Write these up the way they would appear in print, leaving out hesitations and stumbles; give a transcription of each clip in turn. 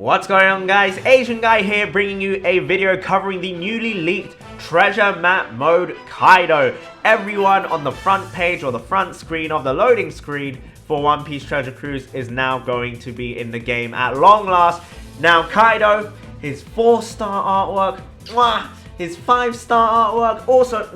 What's going on, guys? Asian Guy here, bringing you a video covering the newly leaked treasure map mode Kaido. Everyone on the front page or the front screen of the loading screen for One Piece Treasure Cruise is now going to be in the game at long last. Now Kaido, his 4-star artwork, his 5-star artwork, also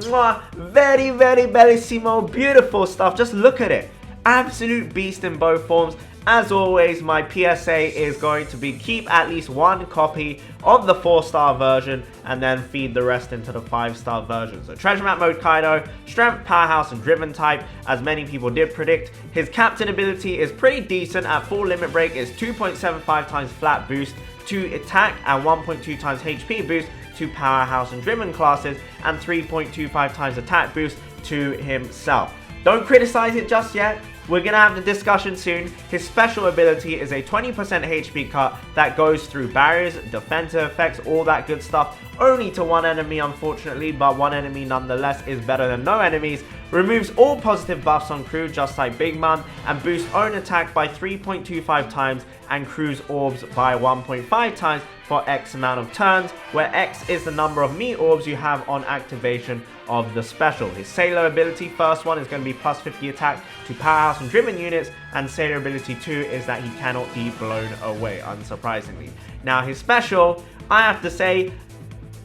very bellissimo, beautiful stuff. Just look at it. Absolute beast in both forms. As always, my PSA is going to be keep at least one copy of the 4-star version and then feed the rest into the 5-star version. So treasure map mode Kaido, strength, powerhouse and driven type, as many people did predict. His captain ability is pretty decent. At full limit break is 2.75 times flat boost to attack and 1.2 times HP boost to powerhouse and driven classes, and 3.25 times attack boost to himself. Don't criticize it just yet. We're going to have the discussion soon. His special ability is a 20% HP cut that goes through barriers, defensive effects, all that good stuff. Only to one enemy, unfortunately, but one enemy nonetheless is better than no enemies. Removes all positive buffs on crew, just like Big Mom, and boosts own attack by 3.25 times and crew's orbs by 1.5 times for X amount of turns, where X is the number of meat orbs you have on activation of the special. His sailor ability, first one, is going to be plus 50 attack to powerhouse and driven units, and sailor ability 2 is that he cannot be blown away, unsurprisingly. Now his special, I have to say,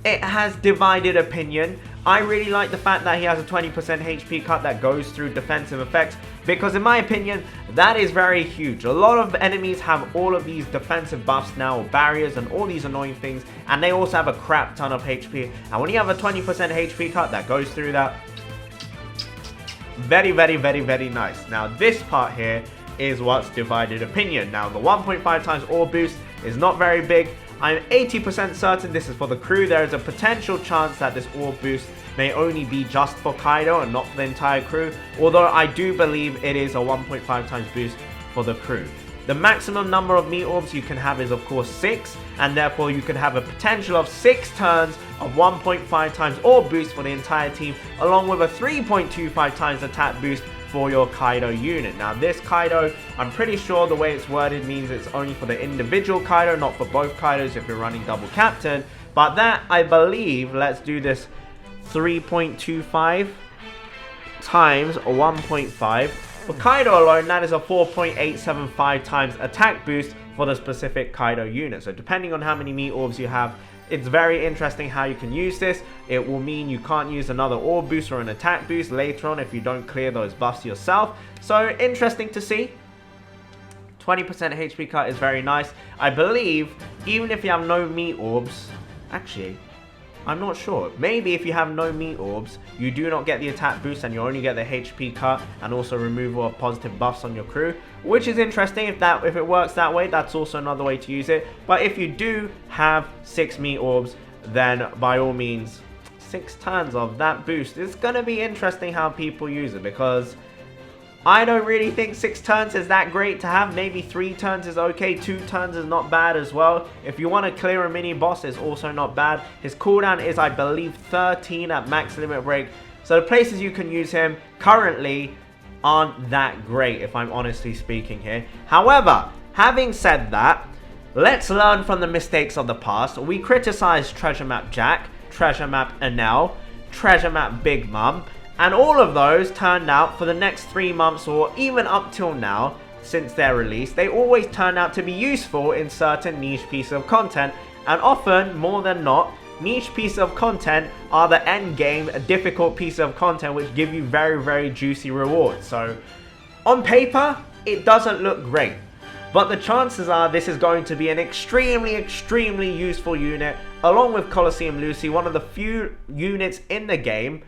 it has divided opinion. I really like the fact that he has a 20% HP cut that goes through defensive effects, because in my opinion, that is very huge. A lot of enemies have all of these defensive buffs now, or barriers and all these annoying things, and they also have a crap ton of HP. And when you have a 20% HP cut that goes through that, very nice. Now this part here is what's divided opinion. Now the 1.5 times orb boost is not very big. I'm 80% certain this is for the crew. There is a potential chance that this orb boost may only be just for Kaido and not for the entire crew, although I do believe it is a 1.5 times boost for the crew. The maximum number of meat orbs you can have is of course 6, and therefore you can have a potential of 6 turns of 1.5 times orb boost for the entire team, along with a 3.25 times attack boost for your Kaido unit. Now this Kaido, I'm pretty sure the way it's worded means it's only for the individual Kaido, not for both Kaidos if you're running double captain. But that, I believe, let's do this 3.25 times 1.5. For Kaido alone, that is a 4.875 times attack boost for the specific Kaido unit. So depending on how many meat orbs you have, it's very interesting how you can use this. It will mean you can't use another orb boost or an attack boost later on if you don't clear those buffs yourself. So interesting to see. 20% HP cut is very nice. I believe even if you have no meat orbs, actually, I'm not sure. Maybe if you have no meat orbs, you do not get the attack boost and you only get the HP cut and also removal of positive buffs on your crew, which is interesting. If it works that way, that's also another way to use it. But if you do have 6 meat orbs, then by all means, 6 turns of that boost. It's going to be interesting how people use it, because I don't really think 6 turns is that great to have. Maybe 3 turns is okay. 2 turns is not bad as well. If you want to clear a mini boss, it's also not bad. His cooldown is, I believe, 13 at max limit break. So the places you can use him currently aren't that great, if I'm honestly speaking here. However, having said that, let's learn from the mistakes of the past. We criticized Treasure Map Jack, Treasure Map Enel, Treasure Map Big Mom, and all of those turned out for the next 3 months, or even up till now, since their release, they always turn out to be useful in certain niche pieces of content. And often, more than not, niche pieces of content are the end game, a difficult piece of content which give you very juicy rewards. So, on paper, it doesn't look great. But the chances are this is going to be an extremely useful unit, along with Colosseum Lucy, one of the few units in the game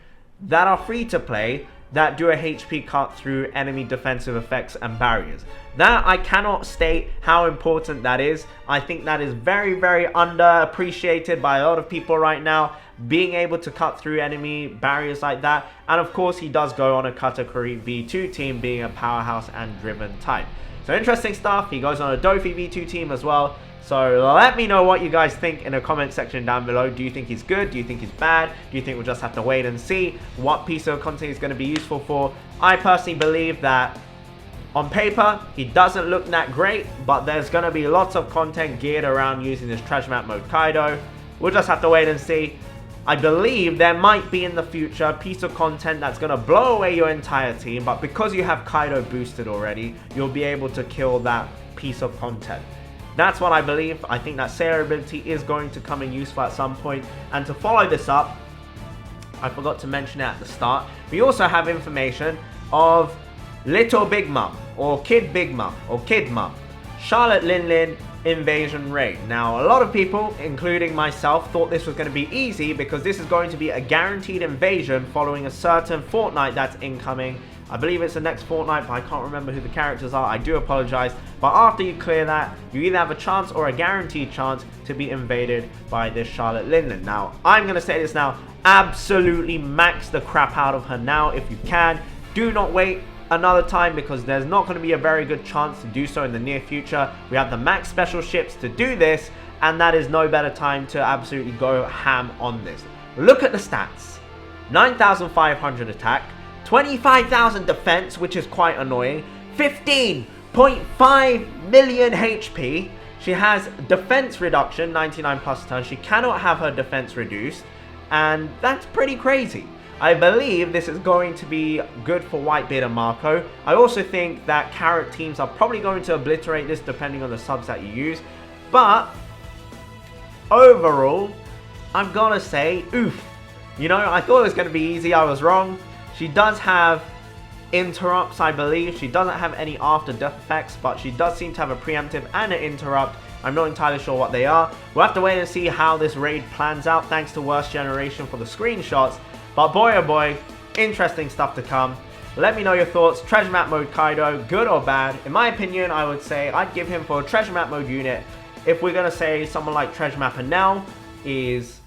that are free to play that do a HP cut through enemy defensive effects and barriers. That, I cannot state how important that is. I think that is very underappreciated by a lot of people right now, being able to cut through enemy barriers like that. And of course, he does go on a Katakuri V2 team, being a powerhouse and driven type. So interesting stuff. He goes on a Dofi V2 team as well. So let me know what you guys think in the comment section down below. Do you think he's good? Do you think he's bad? Do you think we'll just have to wait and see what piece of content he's going to be useful for? I personally believe that On paper, he doesn't look that great, but there's going to be lots of content geared around using this treasure map mode Kaido. We'll just have to wait and see. I believe there might be in the future a piece of content that's going to blow away your entire team, but because you have Kaido boosted already, you'll be able to kill that piece of content. That's what I believe. I think that Sailor ability is going to come in useful at some point. And to follow this up, I forgot to mention it at the start, we also have information of Little Big Mom, or Kid Big Mom, or Kid Mom, Charlotte Lin Lin invasion raid. Now, a lot of people, including myself, thought this was going to be easy because this is going to be a guaranteed invasion following a certain fortnight that's incoming. I believe it's the next fortnight, but I can't remember who the characters are. I do apologize. But after you clear that, you either have a chance or a guaranteed chance to be invaded by this Charlotte Lin Lin. Now, I'm going to say this now. Absolutely max the crap out of her now if you can. Do not wait another time because there's not going to be a very good chance to do so in the near future. We have the max special ships to do this, and that is no better time to absolutely go ham on this. Look at the stats. 9,500 attack, 25,000 defense, which is quite annoying, 15.5 million HP. She has defense reduction, 99 plus turn. She cannot have her defense reduced, and that's pretty crazy. I believe this is going to be good for Whitebeard and Marco. I also think that carrot teams are probably going to obliterate this depending on the subs that you use. But overall, I'm gonna say, oof. You know, I thought it was going to be easy. I was wrong. She does have interrupts, I believe. She doesn't have any after death effects, but she does seem to have a preemptive and an interrupt. I'm not entirely sure what they are. We'll have to wait and see how this raid plans out, thanks to Worst Generation for the screenshots. But boy oh boy, interesting stuff to come. Let me know your thoughts. Treasure map mode Kaido, good or bad? In my opinion, I would say I'd give him for a treasure map mode unit. If we're going to say someone like treasure map Enel is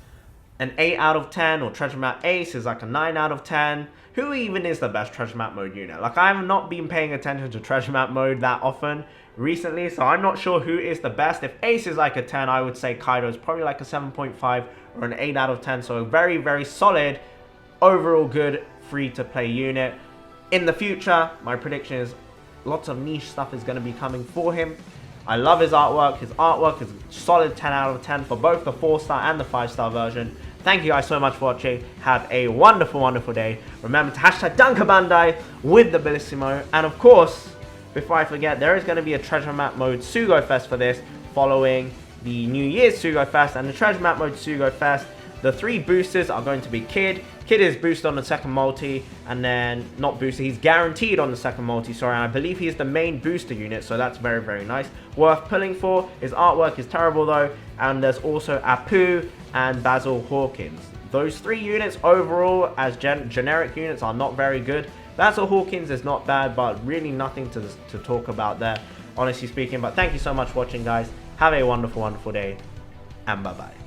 an 8 out of 10, or treasure map Ace is like a 9 out of 10. Who even is the best treasure map mode unit? Like, I have not been paying attention to treasure map mode that often recently, so I'm not sure who is the best. If Ace is like a 10, I would say Kaido is probably like a 7.5 or an 8 out of 10. So a very, very solid, overall good free-to-play unit. In the future, my prediction is lots of niche stuff is going to be coming for him. I love his artwork. His artwork is solid 10 out of 10 for both the 4-star and the 5-star version. Thank you guys so much for watching. Have a wonderful, wonderful day. Remember to hashtag Bandai with the Bellissimo. And of course, before I forget, there is going to be a treasure map mode sugo-fest for this following the New Year's sugo-fest. And the treasure map mode sugo-fest, the 3 boosters are going to be Kid. Kid is boosted on the second multi, and then not boosted, he's guaranteed on the second multi, sorry, and I believe he is the main booster unit, so that's very, very nice. Worth pulling for. His artwork is terrible though, and there's also Apu and Basil Hawkins. Those 3 units overall as generic units are not very good. Basil Hawkins is not bad, but really nothing to talk about there, honestly speaking. But thank you so much for watching, guys. Have a wonderful, wonderful day, and bye-bye.